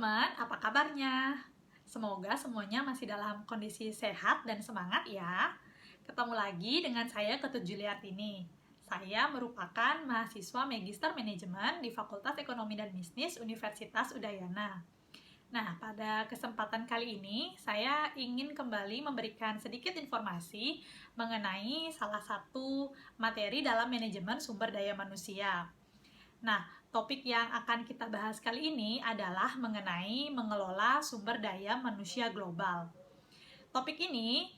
teman-teman, apa kabarnya? Semoga semuanya masih dalam kondisi sehat dan semangat ya. Ketemu lagi dengan saya Ketut Juliartini. Saya merupakan mahasiswa Magister Manajemen di Fakultas Ekonomi dan Bisnis Universitas Udayana. Nah, pada kesempatan kali ini, saya ingin kembali memberikan sedikit informasi mengenai salah satu materi dalam manajemen sumber daya manusia. Nah, topik yang akan kita bahas kali ini adalah mengenai mengelola sumber daya manusia global. Topik ini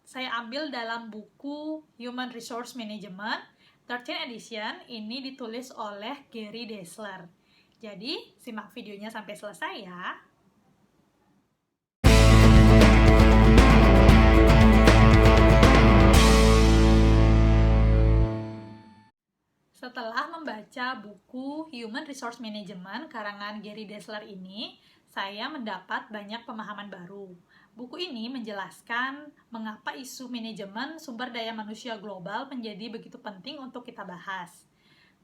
saya ambil dalam buku Human Resource Management 13th edition. Ini ditulis oleh Gary Dessler. Jadi, simak videonya sampai selesai ya. Setelah membaca buku Human Resource Management karangan Gary Dessler ini, saya mendapat banyak pemahaman baru. Buku ini menjelaskan mengapa isu manajemen sumber daya manusia global menjadi begitu penting untuk kita bahas.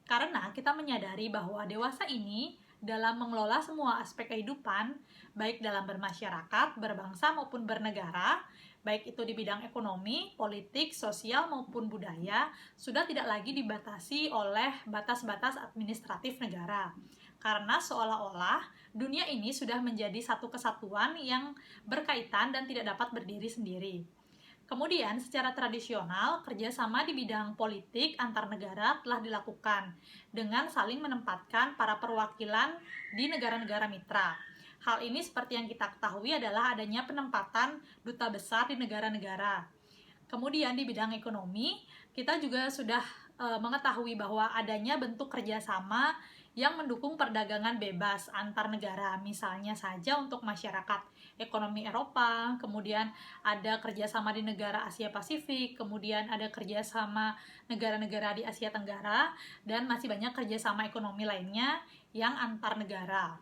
Karena kita menyadari bahwa dewasa ini dalam mengelola semua aspek kehidupan, baik dalam bermasyarakat, berbangsa maupun bernegara, baik itu di bidang ekonomi, politik, sosial maupun budaya, sudah tidak lagi dibatasi oleh batas-batas administratif negara. Karena seolah-olah dunia ini sudah menjadi satu kesatuan yang berkaitan dan tidak dapat berdiri sendiri. Kemudian, secara tradisional, kerjasama di bidang politik antar negara telah dilakukan dengan saling menempatkan para perwakilan di negara-negara mitra. Hal ini seperti yang kita ketahui adalah adanya penempatan duta besar di negara-negara. Kemudian di bidang ekonomi, kita juga sudah mengetahui bahwa adanya bentuk kerjasama yang mendukung perdagangan bebas antar negara, misalnya saja untuk masyarakat ekonomi Eropa, kemudian ada kerjasama di negara Asia Pasifik, kemudian ada kerjasama negara-negara di Asia Tenggara, dan masih banyak kerjasama ekonomi lainnya yang antar negara.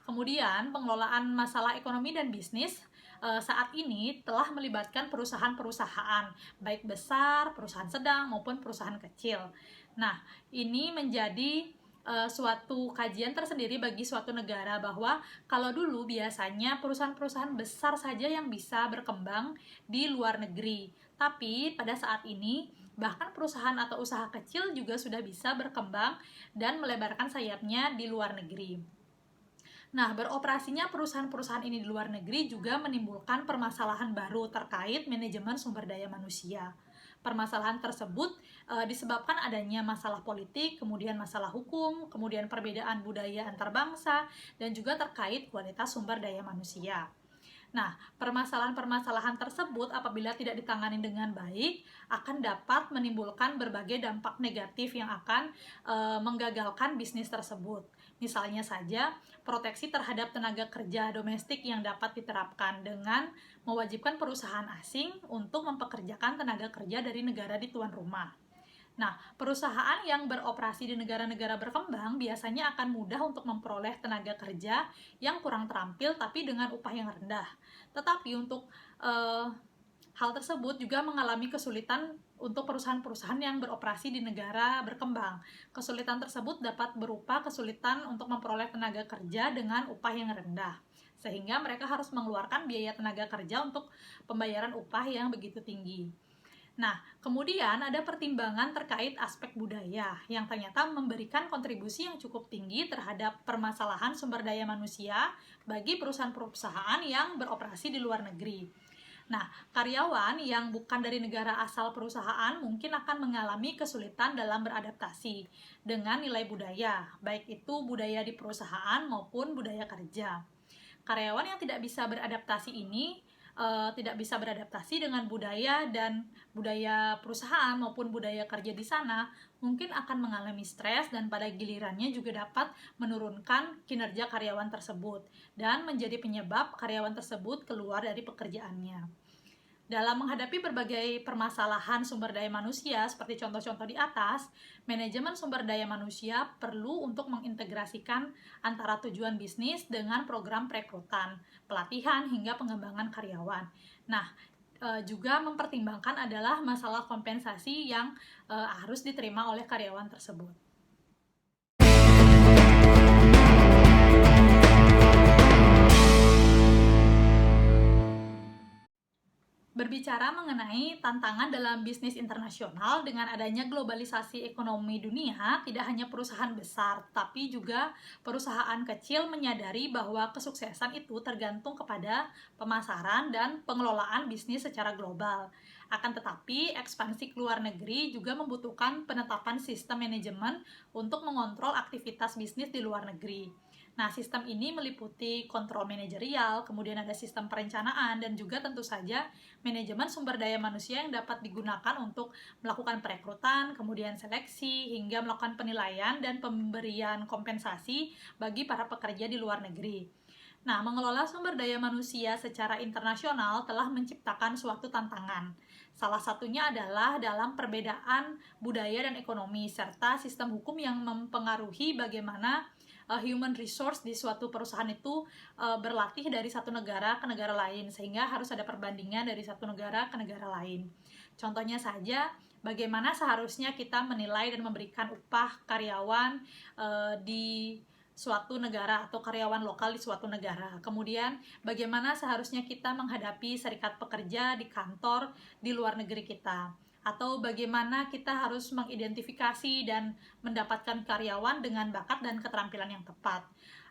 Kemudian pengelolaan masalah ekonomi dan bisnis saat ini telah melibatkan perusahaan-perusahaan, baik besar, perusahaan sedang, maupun perusahaan kecil. Nah, ini menjadi suatu kajian tersendiri bagi suatu negara bahwa kalau dulu biasanya perusahaan-perusahaan besar saja yang bisa berkembang di luar negeri, tapi pada saat ini bahkan perusahaan atau usaha kecil juga sudah bisa berkembang dan melebarkan sayapnya di luar negeri. Nah, beroperasinya perusahaan-perusahaan ini di luar negeri juga menimbulkan permasalahan baru terkait manajemen sumber daya manusia. Permasalahan tersebut disebabkan adanya masalah politik, kemudian masalah hukum, kemudian perbedaan budaya antar bangsa, dan juga terkait kualitas sumber daya manusia. Nah, permasalahan-permasalahan tersebut apabila tidak ditangani dengan baik akan dapat menimbulkan berbagai dampak negatif yang akan menggagalkan bisnis tersebut. Misalnya saja, proteksi terhadap tenaga kerja domestik yang dapat diterapkan dengan mewajibkan perusahaan asing untuk mempekerjakan tenaga kerja dari negara di tuan rumah. Nah, perusahaan yang beroperasi di negara-negara berkembang biasanya akan mudah untuk memperoleh tenaga kerja yang kurang terampil tapi dengan upah yang rendah. Tetapi untuk hal tersebut juga mengalami kesulitan untuk perusahaan-perusahaan yang beroperasi di negara berkembang. Kesulitan tersebut dapat berupa kesulitan untuk memperoleh tenaga kerja dengan upah yang rendah, sehingga mereka harus mengeluarkan biaya tenaga kerja untuk pembayaran upah yang begitu tinggi. Nah, kemudian ada pertimbangan terkait aspek budaya yang ternyata memberikan kontribusi yang cukup tinggi terhadap permasalahan sumber daya manusia bagi perusahaan-perusahaan yang beroperasi di luar negeri. Nah, karyawan yang bukan dari negara asal perusahaan mungkin akan mengalami kesulitan dalam beradaptasi dengan nilai budaya, baik itu budaya di perusahaan maupun budaya kerja. Karyawan yang tidak bisa beradaptasi ini tidak bisa beradaptasi dengan budaya perusahaan maupun budaya kerja di sana, mungkin akan mengalami stres dan pada gilirannya juga dapat menurunkan kinerja karyawan tersebut dan menjadi penyebab karyawan tersebut keluar dari pekerjaannya. Dalam menghadapi berbagai permasalahan sumber daya manusia seperti contoh-contoh di atas, manajemen sumber daya manusia perlu untuk mengintegrasikan antara tujuan bisnis dengan program perekrutan, pelatihan, hingga pengembangan karyawan. Nah, juga mempertimbangkan adalah masalah kompensasi yang harus diterima oleh karyawan tersebut. berbicara mengenai tantangan dalam bisnis internasional dengan adanya globalisasi ekonomi dunia, tidak hanya perusahaan besar, tapi juga perusahaan kecil menyadari bahwa kesuksesan itu tergantung kepada pemasaran dan pengelolaan bisnis secara global. Akan tetapi, ekspansi ke luar negeri juga membutuhkan penetapan sistem manajemen untuk mengontrol aktivitas bisnis di luar negeri. Nah, sistem ini meliputi kontrol manajerial, kemudian ada sistem perencanaan, dan juga tentu saja manajemen sumber daya manusia yang dapat digunakan untuk melakukan perekrutan, kemudian seleksi, hingga melakukan penilaian dan pemberian kompensasi bagi para pekerja di luar negeri. Nah, mengelola sumber daya manusia secara internasional telah menciptakan suatu tantangan. Salah satunya adalah dalam perbedaan budaya dan ekonomi, serta sistem hukum yang mempengaruhi bagaimana human resource di suatu perusahaan itu berlatih dari satu negara ke negara lain, sehingga harus ada perbandingan dari satu negara ke negara lain. Contohnya saja, bagaimana seharusnya kita menilai dan memberikan upah karyawan di suatu negara atau karyawan lokal di suatu negara. Kemudian, bagaimana seharusnya kita menghadapi serikat pekerja di kantor di luar negeri kita. Atau bagaimana kita harus mengidentifikasi dan mendapatkan karyawan dengan bakat dan keterampilan yang tepat.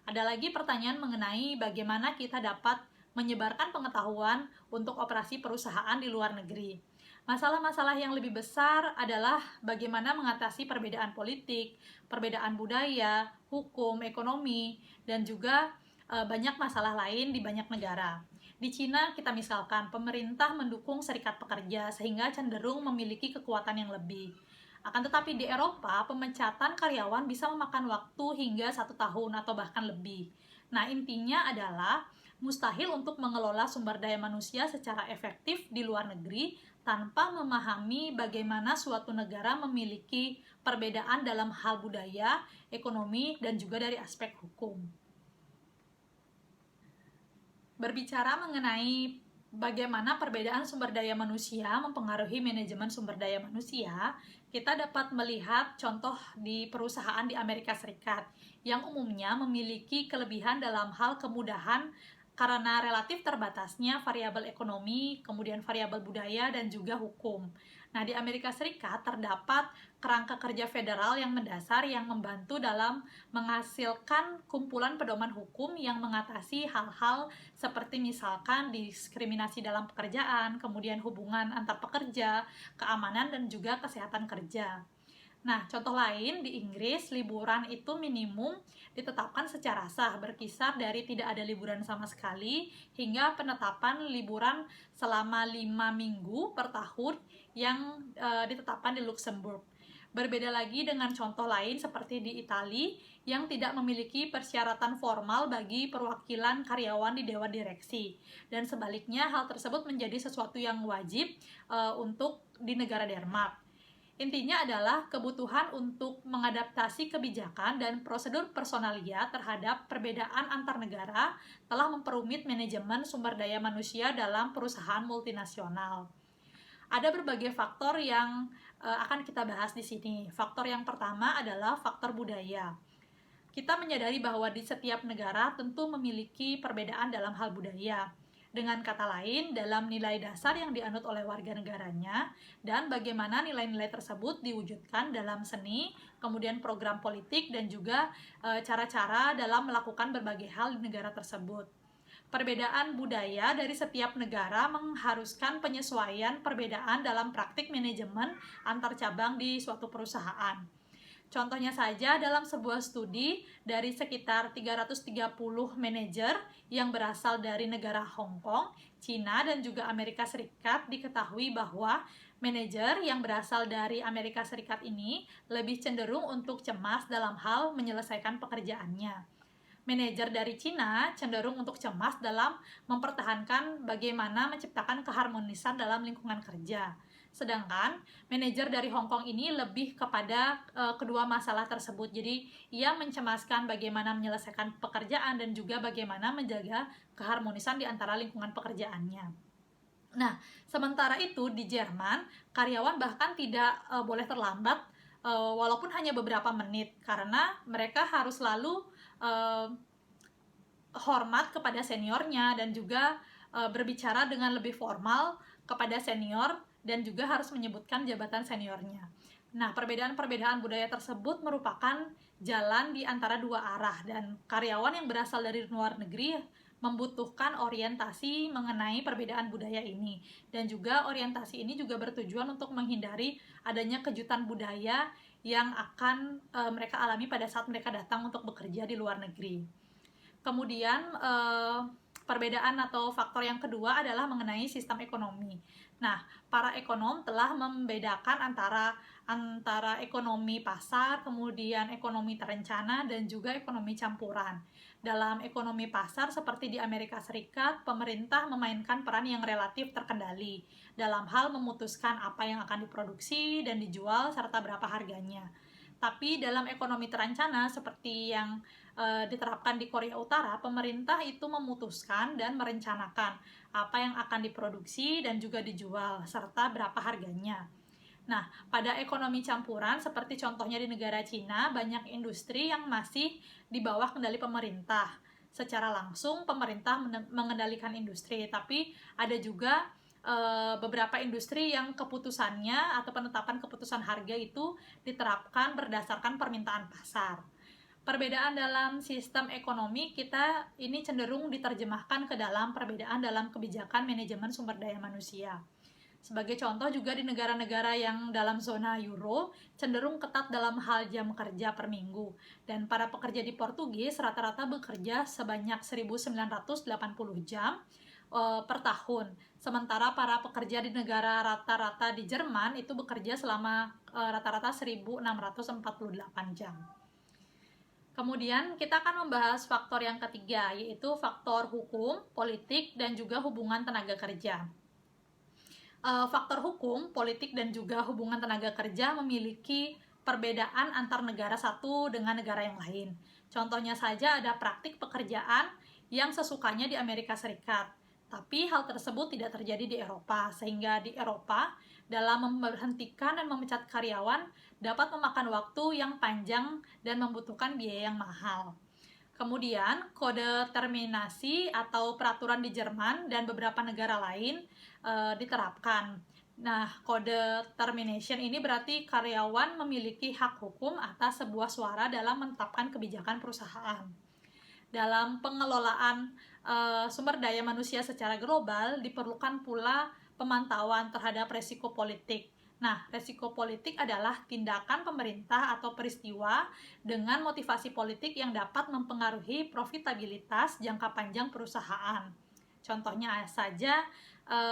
Ada lagi pertanyaan mengenai bagaimana kita dapat menyebarkan pengetahuan untuk operasi perusahaan di luar negeri. Masalah-masalah yang lebih besar adalah bagaimana mengatasi perbedaan politik, perbedaan budaya, hukum, ekonomi, dan juga banyak masalah lain di banyak negara. Di Cina, kita misalkan, pemerintah mendukung serikat pekerja sehingga cenderung memiliki kekuatan yang lebih. Akan tetapi di Eropa, pemecatan karyawan bisa memakan waktu hingga 1 tahun atau bahkan lebih. Nah, intinya adalah mustahil untuk mengelola sumber daya manusia secara efektif di luar negeri tanpa memahami bagaimana suatu negara memiliki perbedaan dalam hal budaya, ekonomi, dan juga dari aspek hukum. Berbicara mengenai bagaimana perbedaan sumber daya manusia mempengaruhi manajemen sumber daya manusia, kita dapat melihat contoh di perusahaan di Amerika Serikat yang umumnya memiliki kelebihan dalam hal kemudahan karena relatif terbatasnya variabel ekonomi, kemudian variabel budaya, dan juga hukum. Nah, di Amerika Serikat terdapat kerangka kerja federal yang mendasar yang membantu dalam menghasilkan kumpulan pedoman hukum yang mengatasi hal-hal seperti misalkan diskriminasi dalam pekerjaan, kemudian hubungan antar pekerja, keamanan, dan juga kesehatan kerja. Nah, contoh lain di Inggris, liburan itu minimum ditetapkan secara sah, berkisar dari tidak ada liburan sama sekali hingga penetapan liburan selama 5 minggu per tahun yang ditetapkan di Luxembourg. Berbeda lagi dengan contoh lain seperti di Italia yang tidak memiliki persyaratan formal bagi perwakilan karyawan di dewan direksi. Dan sebaliknya, hal tersebut menjadi sesuatu yang wajib untuk di negara Denmark. Intinya adalah kebutuhan untuk mengadaptasi kebijakan dan prosedur personalia terhadap perbedaan antar negara telah memperumit manajemen sumber daya manusia dalam perusahaan multinasional. Ada berbagai faktor yang akan kita bahas di sini. Faktor yang pertama adalah faktor budaya. Kita menyadari bahwa di setiap negara tentu memiliki perbedaan dalam hal budaya. Dengan kata lain, dalam nilai dasar yang dianut oleh warga negaranya dan bagaimana nilai-nilai tersebut diwujudkan dalam seni, kemudian program politik, dan juga cara-cara dalam melakukan berbagai hal di negara tersebut. Perbedaan budaya dari setiap negara mengharuskan penyesuaian perbedaan dalam praktik manajemen antar cabang di suatu perusahaan. Contohnya saja, dalam sebuah studi dari sekitar 330 manajer yang berasal dari negara Hong Kong, Cina, dan juga Amerika Serikat, diketahui bahwa manajer yang berasal dari Amerika Serikat ini lebih cenderung untuk cemas dalam hal menyelesaikan pekerjaannya. Manajer dari Cina cenderung untuk cemas dalam mempertahankan bagaimana menciptakan keharmonisan dalam lingkungan kerja. Sedangkan manajer dari Hong Kong ini lebih kepada kedua masalah tersebut. Jadi ia mencemaskan bagaimana menyelesaikan pekerjaan dan juga bagaimana menjaga keharmonisan di antara lingkungan pekerjaannya. Nah, sementara itu di Jerman, karyawan bahkan tidak boleh terlambat walaupun hanya beberapa menit, karena mereka harus selalu hormat kepada seniornya dan juga berbicara dengan lebih formal kepada senior dan juga harus menyebutkan jabatan seniornya. Nah, perbedaan-perbedaan budaya tersebut merupakan jalan di antara dua arah, dan karyawan yang berasal dari luar negeri membutuhkan orientasi mengenai perbedaan budaya ini, dan juga orientasi ini juga bertujuan untuk menghindari adanya kejutan budaya yang akan mereka alami pada saat mereka datang untuk bekerja di luar negeri. Kemudian perbedaan atau faktor yang kedua adalah mengenai sistem ekonomi. Nah, para ekonom telah membedakan antara ekonomi pasar, kemudian ekonomi terencana, dan juga ekonomi campuran. Dalam ekonomi pasar seperti di Amerika Serikat, pemerintah memainkan peran yang relatif terkendali dalam hal memutuskan apa yang akan diproduksi dan dijual serta berapa harganya. Tapi dalam ekonomi terencana seperti yang diterapkan di Korea Utara, pemerintah itu memutuskan dan merencanakan apa yang akan diproduksi dan juga dijual, serta berapa harganya. Nah, pada ekonomi campuran, seperti contohnya di negara Cina, banyak industri yang masih di bawah kendali pemerintah. Secara langsung, pemerintah mengendalikan industri, tapi ada juga beberapa industri yang keputusannya atau penetapan keputusan harga itu diterapkan berdasarkan permintaan pasar. Perbedaan dalam sistem ekonomi kita ini cenderung diterjemahkan ke dalam perbedaan dalam kebijakan manajemen sumber daya manusia. Sebagai contoh juga di negara-negara yang dalam zona euro cenderung ketat dalam hal jam kerja per minggu, dan para pekerja di Portugis rata-rata bekerja sebanyak 1980 jam per tahun. Sementara para pekerja di negara rata-rata di Jerman itu bekerja selama rata-rata 1648 jam. Kemudian kita akan membahas faktor yang ketiga, yaitu faktor hukum, politik, dan juga hubungan tenaga kerja. Faktor hukum, politik, dan juga hubungan tenaga kerja memiliki perbedaan antar negara satu dengan negara yang lain. Contohnya saja ada praktik pekerjaan yang sesukanya di Amerika Serikat, tapi hal tersebut tidak terjadi di Eropa, sehingga di Eropa dalam memberhentikan dan memecat karyawan dapat memakan waktu yang panjang dan membutuhkan biaya yang mahal. Kemudian, kode terminasi atau peraturan di Jerman dan beberapa negara lain diterapkan. Nah, kode termination ini berarti karyawan memiliki hak hukum atas sebuah suara dalam menetapkan kebijakan perusahaan. Dalam pengelolaan sumber daya manusia secara global, diperlukan pula pemantauan terhadap resiko politik. Nah, resiko politik adalah tindakan pemerintah atau peristiwa dengan motivasi politik yang dapat mempengaruhi profitabilitas jangka panjang perusahaan. Contohnya saja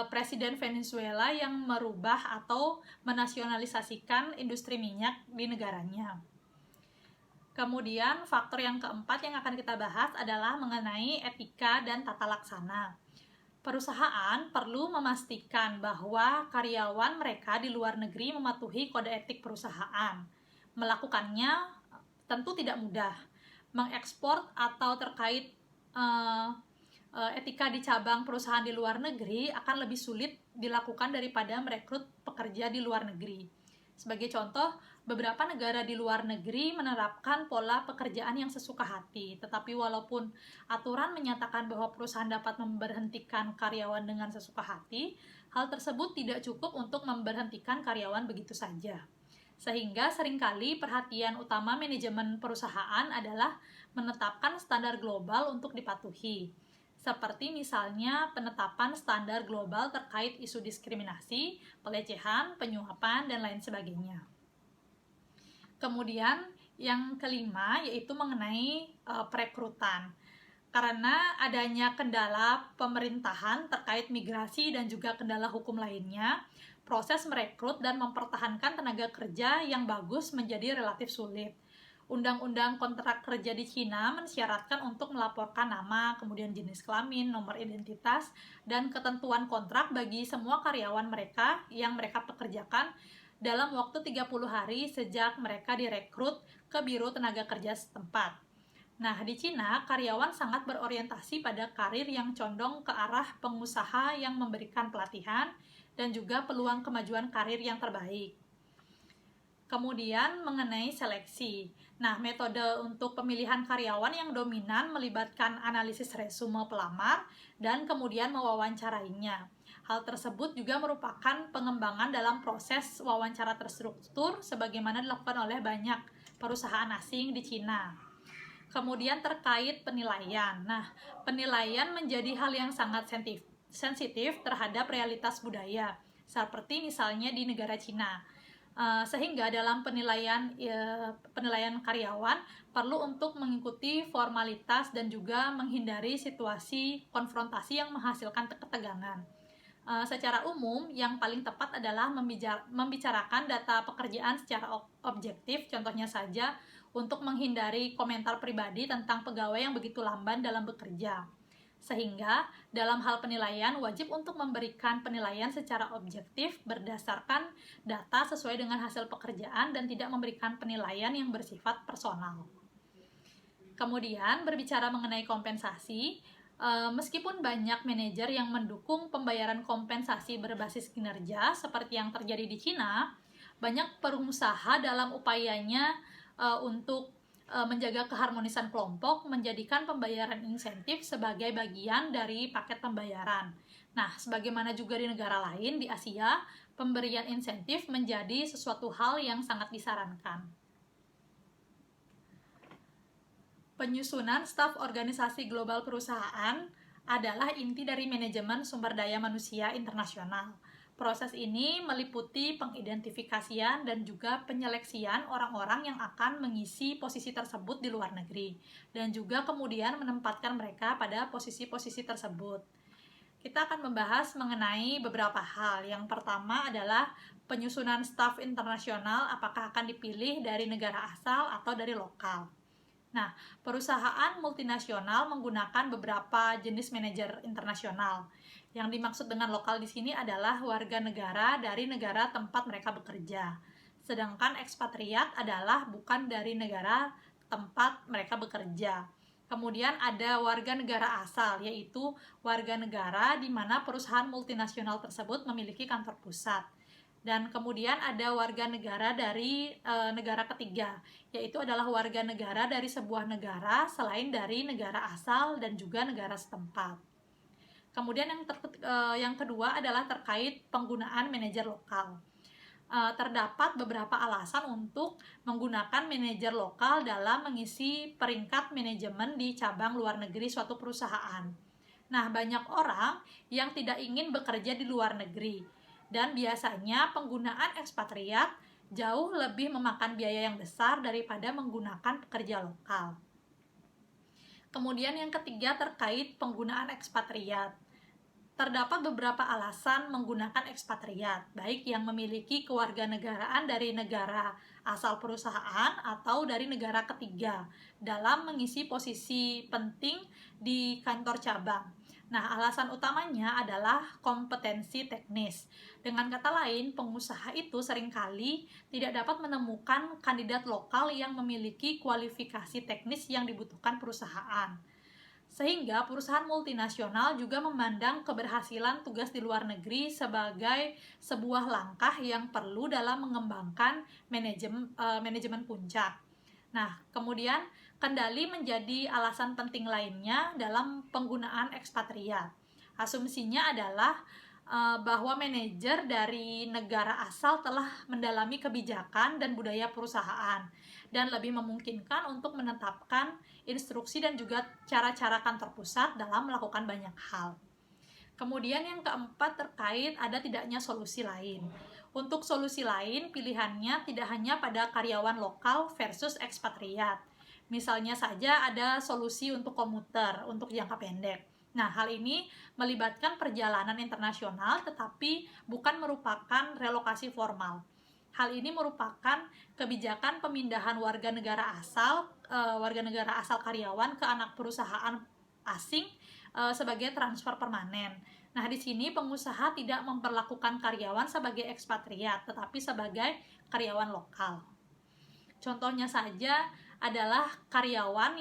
Presiden Venezuela yang merubah atau menasionalisasikan industri minyak di negaranya. Kemudian faktor yang keempat yang akan kita bahas adalah mengenai etika dan tata laksana. Perusahaan perlu memastikan bahwa karyawan mereka di luar negeri mematuhi kode etik perusahaan. Melakukannya tentu tidak mudah. Mengekspor atau terkait etika di cabang perusahaan di luar negeri akan lebih sulit dilakukan daripada merekrut pekerja di luar negeri. Sebagai contoh, beberapa negara di luar negeri menerapkan pola pekerjaan yang sesuka hati, tetapi walaupun aturan menyatakan bahwa perusahaan dapat memberhentikan karyawan dengan sesuka hati, hal tersebut tidak cukup untuk memberhentikan karyawan begitu saja. Sehingga seringkali perhatian utama manajemen perusahaan adalah menetapkan standar global untuk dipatuhi. Seperti misalnya penetapan standar global terkait isu diskriminasi, pelecehan, penyuapan, dan lain sebagainya. Kemudian yang kelima yaitu mengenai perekrutan. Karena adanya kendala pemerintahan terkait migrasi dan juga kendala hukum lainnya, proses merekrut dan mempertahankan tenaga kerja yang bagus menjadi relatif sulit. Undang-undang kontrak kerja di Cina mensyaratkan untuk melaporkan nama, kemudian jenis kelamin, nomor identitas, dan ketentuan kontrak bagi semua karyawan mereka yang mereka pekerjakan dalam waktu 30 hari sejak mereka direkrut ke biro tenaga kerja setempat. Nah, di Cina, karyawan sangat berorientasi pada karir yang condong ke arah pengusaha yang memberikan pelatihan dan juga peluang kemajuan karir yang terbaik. Kemudian mengenai seleksi. Nah, metode untuk pemilihan karyawan yang dominan melibatkan analisis resume pelamar dan kemudian mewawancarainya. Hal tersebut juga merupakan pengembangan dalam proses wawancara terstruktur sebagaimana dilakukan oleh banyak perusahaan asing di Cina. Kemudian terkait penilaian. Nah, penilaian menjadi hal yang sangat sensitif terhadap realitas budaya, seperti misalnya di negara Cina. Sehingga dalam penilaian karyawan perlu untuk mengikuti formalitas dan juga menghindari situasi konfrontasi yang menghasilkan ketegangan. Secara umum, yang paling tepat adalah membicarakan data pekerjaan secara objektif, contohnya saja untuk menghindari komentar pribadi tentang pegawai yang begitu lamban dalam bekerja. Sehingga, dalam hal penilaian, wajib untuk memberikan penilaian secara objektif berdasarkan data sesuai dengan hasil pekerjaan dan tidak memberikan penilaian yang bersifat personal. Kemudian, berbicara mengenai kompensasi, meskipun banyak manajer yang mendukung pembayaran kompensasi berbasis kinerja seperti yang terjadi di Cina, banyak pengusaha dalam upayanya untuk menjaga keharmonisan kelompok menjadikan pembayaran insentif sebagai bagian dari paket pembayaran. Nah, sebagaimana juga di negara lain di Asia, pemberian insentif menjadi sesuatu hal yang sangat disarankan. Penyusunan staf organisasi global perusahaan adalah inti dari manajemen sumber daya manusia internasional. Proses ini meliputi pengidentifikasian dan juga penyeleksian orang-orang yang akan mengisi posisi tersebut di luar negeri, dan juga kemudian menempatkan mereka pada posisi-posisi tersebut. Kita akan membahas mengenai beberapa hal. Yang pertama adalah penyusunan staf internasional, apakah akan dipilih dari negara asal atau dari lokal. Nah, perusahaan multinasional menggunakan beberapa jenis manajer internasional. Yang dimaksud dengan lokal di sini adalah warga negara dari negara tempat mereka bekerja. Sedangkan ekspatriat adalah bukan dari negara tempat mereka bekerja. Kemudian ada warga negara asal, yaitu warga negara di mana perusahaan multinasional tersebut memiliki kantor pusat. Dan kemudian ada warga negara dari negara ketiga, yaitu adalah warga negara dari sebuah negara selain dari negara asal dan juga negara setempat. Kemudian yang kedua adalah terkait penggunaan manajer lokal. Terdapat beberapa alasan untuk menggunakan manajer lokal dalam mengisi peringkat manajemen di cabang luar negeri suatu perusahaan. Nah, banyak orang yang tidak ingin bekerja di luar negeri, dan biasanya penggunaan ekspatriat jauh lebih memakan biaya yang besar daripada menggunakan pekerja lokal. Kemudian yang ketiga terkait penggunaan ekspatriat. Terdapat beberapa alasan menggunakan ekspatriat, baik yang memiliki kewarganegaraan dari negara asal perusahaan atau dari negara ketiga dalam mengisi posisi penting di kantor cabang. Nah, alasan utamanya adalah kompetensi teknis. Dengan kata lain, pengusaha itu seringkali tidak dapat menemukan kandidat lokal yang memiliki kualifikasi teknis yang dibutuhkan perusahaan. Sehingga perusahaan multinasional juga memandang keberhasilan tugas di luar negeri sebagai sebuah langkah yang perlu dalam mengembangkan manajemen puncak. Nah, kemudian kendali menjadi alasan penting lainnya dalam penggunaan ekspatriat. Asumsinya adalah bahwa manajer dari negara asal telah mendalami kebijakan dan budaya perusahaan dan lebih memungkinkan untuk menetapkan instruksi dan juga cara-cara kantor pusat dalam melakukan banyak hal. Kemudian yang keempat terkait ada tidaknya solusi lain. Untuk solusi lain, pilihannya tidak hanya pada karyawan lokal versus ekspatriat. Misalnya saja ada solusi untuk komuter, untuk jangka pendek. Nah, hal ini melibatkan perjalanan internasional tetapi bukan merupakan relokasi formal. Hal ini merupakan kebijakan pemindahan warga negara asal karyawan ke anak perusahaan asing sebagai transfer permanen. Nah, di sini pengusaha tidak memperlakukan karyawan sebagai ekspatriat, tetapi sebagai karyawan lokal. Contohnya saja adalah karyawan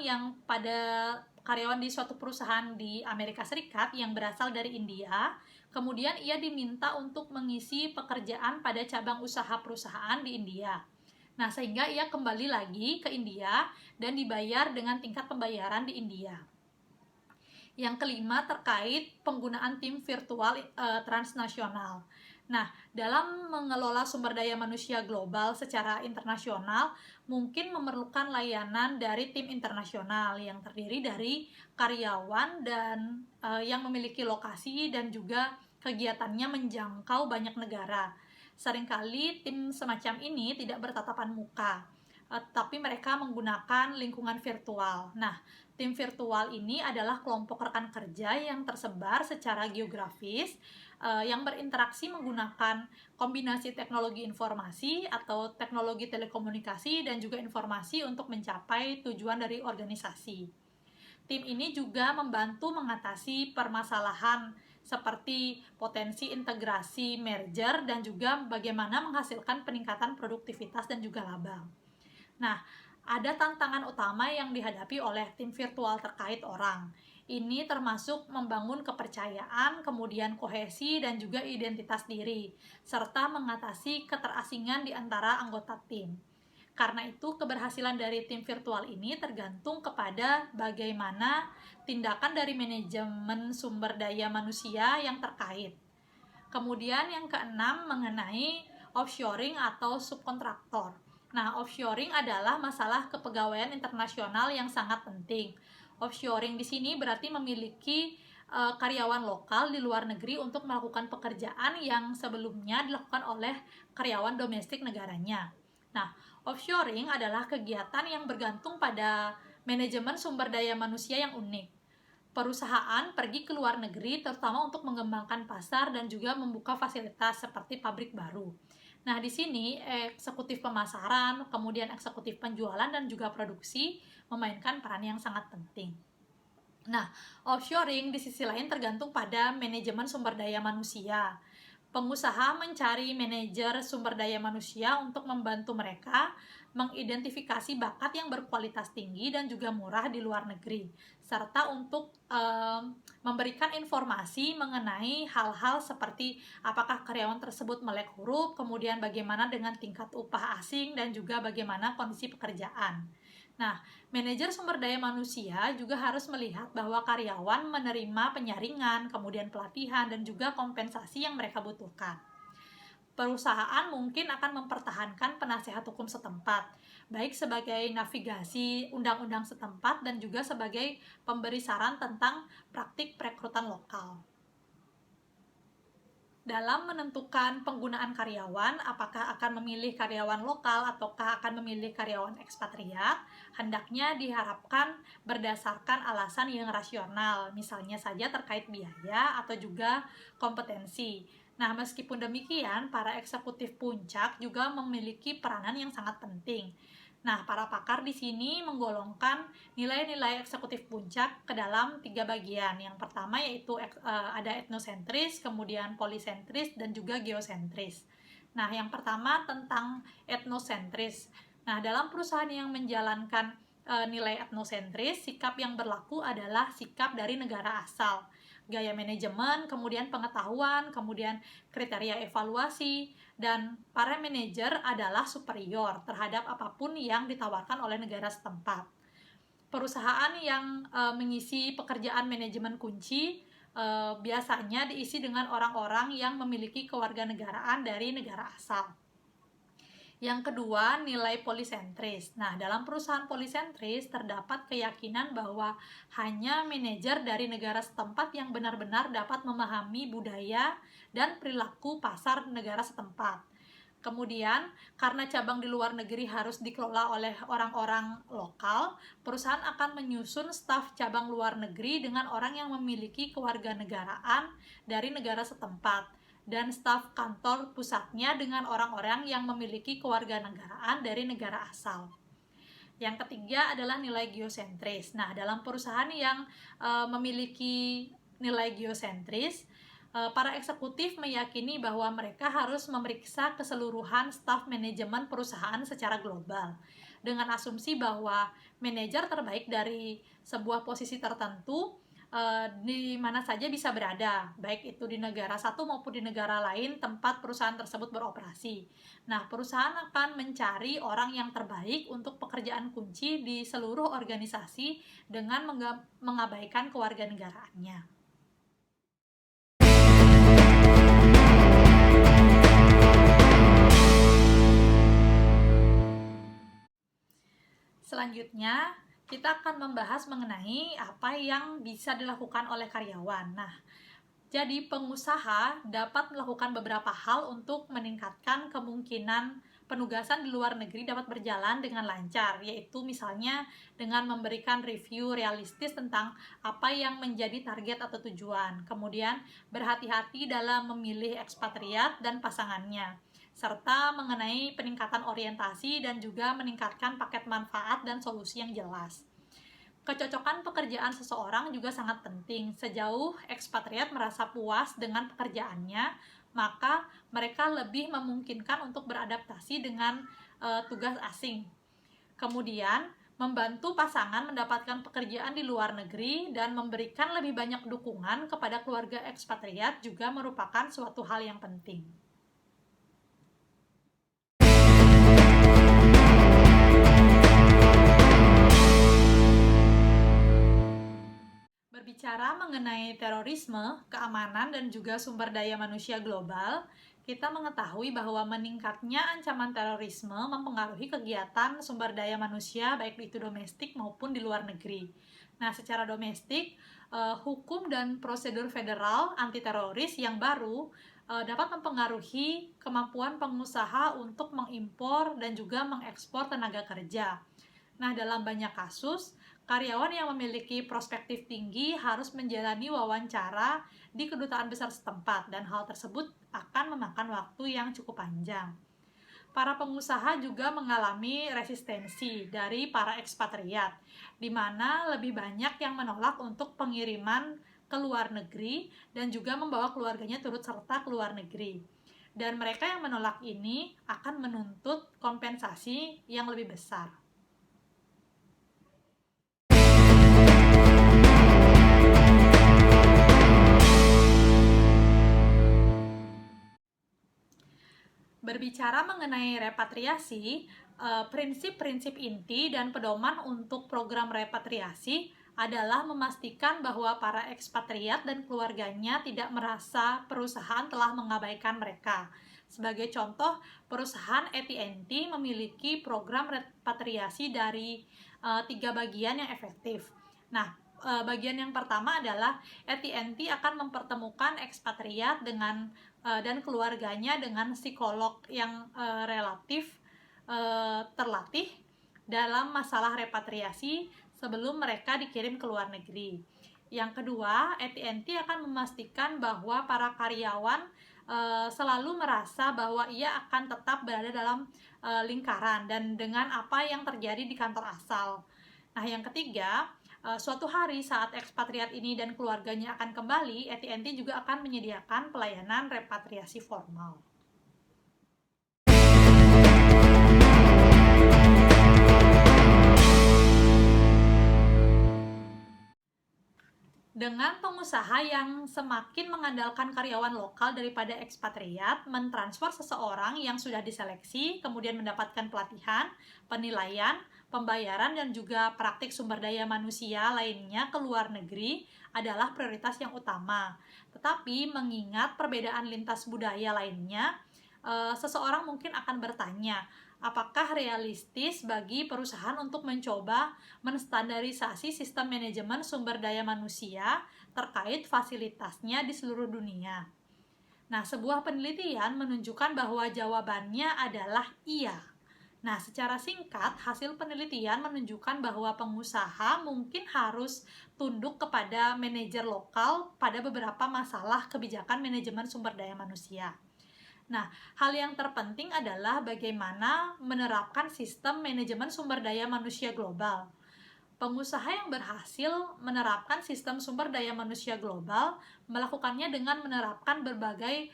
di suatu perusahaan di Amerika Serikat yang berasal dari India, kemudian ia diminta untuk mengisi pekerjaan pada cabang usaha perusahaan di India. Nah, sehingga ia kembali lagi ke India dan dibayar dengan tingkat pembayaran di India. Yang kelima terkait penggunaan tim virtual transnasional. Nah, dalam mengelola sumber daya manusia global secara internasional, mungkin memerlukan layanan dari tim internasional yang terdiri dari karyawan dan yang memiliki lokasi dan juga kegiatannya menjangkau banyak negara. Seringkali tim semacam ini tidak bertatapan muka, tapi mereka menggunakan lingkungan virtual. Nah, tim virtual ini adalah kelompok rekan kerja yang tersebar secara geografis, yang berinteraksi menggunakan kombinasi teknologi informasi atau teknologi telekomunikasi dan juga informasi untuk mencapai tujuan dari organisasi. Tim ini juga membantu mengatasi permasalahan seperti potensi integrasi merger dan juga bagaimana menghasilkan peningkatan produktivitas dan juga laba. Nah, ada tantangan utama yang dihadapi oleh tim virtual terkait orang. Ini termasuk membangun kepercayaan, kemudian kohesi, dan juga identitas diri, serta mengatasi keterasingan di antara anggota tim. Karena itu, keberhasilan dari tim virtual ini tergantung kepada bagaimana tindakan dari manajemen sumber daya manusia yang terkait. Kemudian yang keenam mengenai offshoring atau subkontraktor. Nah, offshoring adalah masalah kepegawaian internasional yang sangat penting. Offshoring di sini berarti memiliki karyawan lokal di luar negeri untuk melakukan pekerjaan yang sebelumnya dilakukan oleh karyawan domestik negaranya. Nah, offshoring adalah kegiatan yang bergantung pada manajemen sumber daya manusia yang unik. Perusahaan pergi ke luar negeri terutama untuk mengembangkan pasar dan juga membuka fasilitas seperti pabrik baru. Nah, di sini eksekutif pemasaran, kemudian eksekutif penjualan dan juga produksi memainkan peran yang sangat penting. Nah, offshoring di sisi lain tergantung pada manajemen sumber daya manusia. Pengusaha mencari manajer sumber daya manusia untuk membantu mereka mengidentifikasi bakat yang berkualitas tinggi dan juga murah di luar negeri, serta untuk memberikan informasi mengenai hal-hal seperti apakah karyawan tersebut melek huruf, kemudian bagaimana dengan tingkat upah asing, dan juga bagaimana kondisi pekerjaan. Nah, manajer sumber daya manusia juga harus melihat bahwa karyawan menerima penyaringan, kemudian pelatihan, dan juga kompensasi yang mereka butuhkan. Perusahaan mungkin akan mempertahankan penasehat hukum setempat, baik sebagai navigasi undang-undang setempat dan juga sebagai pemberi saran tentang praktik perekrutan lokal. Dalam menentukan penggunaan karyawan, apakah akan memilih karyawan lokal ataukah akan memilih karyawan ekspatriat, hendaknya diharapkan berdasarkan alasan yang rasional, misalnya saja terkait biaya atau juga kompetensi. Nah, meskipun demikian, para eksekutif puncak juga memiliki peranan yang sangat penting. Nah, para pakar di sini menggolongkan nilai-nilai eksekutif puncak ke dalam 3 bagian. Yang pertama yaitu ada etnosentris, kemudian polisentris, dan juga geosentris. Nah, yang pertama tentang etnosentris. Nah, dalam perusahaan yang menjalankan nilai etnosentris, sikap yang berlaku adalah sikap dari negara asal. Gaya manajemen, kemudian pengetahuan, kemudian kriteria evaluasi, dan para manajer adalah superior terhadap apapun yang ditawarkan oleh negara setempat. Perusahaan yang mengisi pekerjaan manajemen kunci biasanya diisi dengan orang-orang yang memiliki kewarganegaraan dari negara asal. Yang kedua, nilai polisentris. Nah, dalam perusahaan polisentris terdapat keyakinan bahwa hanya manajer dari negara setempat yang benar-benar dapat memahami budaya dan perilaku pasar negara setempat. Kemudian, karena cabang di luar negeri harus dikelola oleh orang-orang lokal, perusahaan akan menyusun staf cabang luar negeri dengan orang yang memiliki kewarganegaraan dari negara setempat, dan staf kantor pusatnya dengan orang-orang yang memiliki kewarganegaraan dari negara asal. Yang ketiga adalah nilai geosentris. Nah, dalam perusahaan yang memiliki nilai geosentris, para eksekutif meyakini bahwa mereka harus memeriksa keseluruhan staf manajemen perusahaan secara global, dengan asumsi bahwa manajer terbaik dari sebuah posisi tertentu di mana saja bisa berada, baik itu di negara satu maupun di negara lain tempat perusahaan tersebut beroperasi. Nah, perusahaan akan mencari orang yang terbaik untuk pekerjaan kunci di seluruh organisasi dengan mengabaikan kewarganegaraannya. Selanjutnya, kita akan membahas mengenai apa yang bisa dilakukan oleh karyawan. Nah, jadi pengusaha dapat melakukan beberapa hal untuk meningkatkan kemungkinan penugasan di luar negeri dapat berjalan dengan lancar, yaitu misalnya dengan memberikan review realistis tentang apa yang menjadi target atau tujuan. Kemudian, berhati-hati dalam memilih ekspatriat dan pasangannya, serta mengenai peningkatan orientasi dan juga meningkatkan paket manfaat dan solusi yang jelas. Kecocokan pekerjaan seseorang juga sangat penting. Sejauh ekspatriat merasa puas dengan pekerjaannya, maka mereka lebih memungkinkan untuk beradaptasi dengan tugas asing. Kemudian, membantu pasangan mendapatkan pekerjaan di luar negeri dan memberikan lebih banyak dukungan kepada keluarga ekspatriat juga merupakan suatu hal yang penting. Berbicara mengenai terorisme, keamanan, dan juga sumber daya manusia global, kita mengetahui bahwa meningkatnya ancaman terorisme mempengaruhi kegiatan sumber daya manusia baik itu domestik maupun di luar negeri. Nah, secara domestik, hukum dan prosedur federal anti teroris yang baru dapat mempengaruhi kemampuan pengusaha untuk mengimpor dan juga mengekspor tenaga kerja. Nah, dalam banyak kasus, karyawan yang memiliki prospektif tinggi harus menjalani wawancara di kedutaan besar setempat, dan hal tersebut akan memakan waktu yang cukup panjang. Para pengusaha juga mengalami resistensi dari para ekspatriat, di mana lebih banyak yang menolak untuk pengiriman ke luar negeri dan juga membawa keluarganya turut serta ke luar negeri. Dan mereka yang menolak ini akan menuntut kompensasi yang lebih besar. Berbicara mengenai repatriasi, prinsip-prinsip inti dan pedoman untuk program repatriasi adalah memastikan bahwa para ekspatriat dan keluarganya tidak merasa perusahaan telah mengabaikan mereka. Sebagai contoh, perusahaan AT&T memiliki program repatriasi dari 3 bagian yang efektif. Nah, bagian yang pertama adalah AT&T akan mempertemukan ekspatriat dan keluarganya dengan psikolog yang relatif terlatih dalam masalah repatriasi sebelum mereka dikirim ke luar negeri. Yang kedua, AT&T akan memastikan bahwa para karyawan selalu merasa bahwa ia akan tetap berada dalam lingkaran dan dengan apa yang terjadi di kantor asal. Nah, yang ketiga, suatu hari saat ekspatriat ini dan keluarganya akan kembali, AT&T juga akan menyediakan pelayanan repatriasi formal. Dengan pengusaha yang semakin mengandalkan karyawan lokal daripada ekspatriat, mentransfer seseorang yang sudah diseleksi, kemudian mendapatkan pelatihan, penilaian, pembayaran, dan juga praktik sumber daya manusia lainnya ke luar negeri adalah prioritas yang utama. Tetapi mengingat perbedaan lintas budaya lainnya, seseorang mungkin akan bertanya, apakah realistis bagi perusahaan untuk mencoba menstandarisasi sistem manajemen sumber daya manusia terkait fasilitasnya di seluruh dunia? Nah, sebuah penelitian menunjukkan bahwa jawabannya adalah iya. Nah, secara singkat, hasil penelitian menunjukkan bahwa pengusaha mungkin harus tunduk kepada manajer lokal pada beberapa masalah kebijakan manajemen sumber daya manusia. Nah, hal yang terpenting adalah bagaimana menerapkan sistem manajemen sumber daya manusia global. Pengusaha yang berhasil menerapkan sistem sumber daya manusia global melakukannya dengan menerapkan berbagai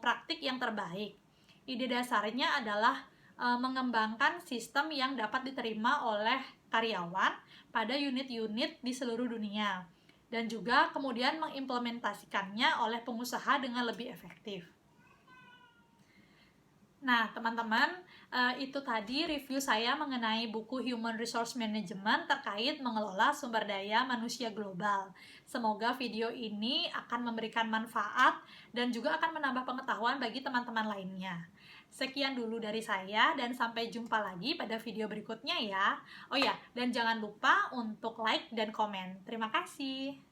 praktik yang terbaik. Ide dasarnya adalah mengembangkan sistem yang dapat diterima oleh karyawan pada unit-unit di seluruh dunia. dan juga kemudian mengimplementasikannya oleh pengusaha dengan lebih efektif. Nah, teman-teman, itu tadi review saya mengenai buku Human Resource Management terkait mengelola sumber daya manusia global. Semoga video ini akan memberikan manfaat dan juga akan menambah pengetahuan bagi teman-teman lainnya. Sekian dulu dari saya dan sampai jumpa lagi pada video berikutnya ya. Oh ya, dan jangan lupa untuk like dan komen. Terima kasih.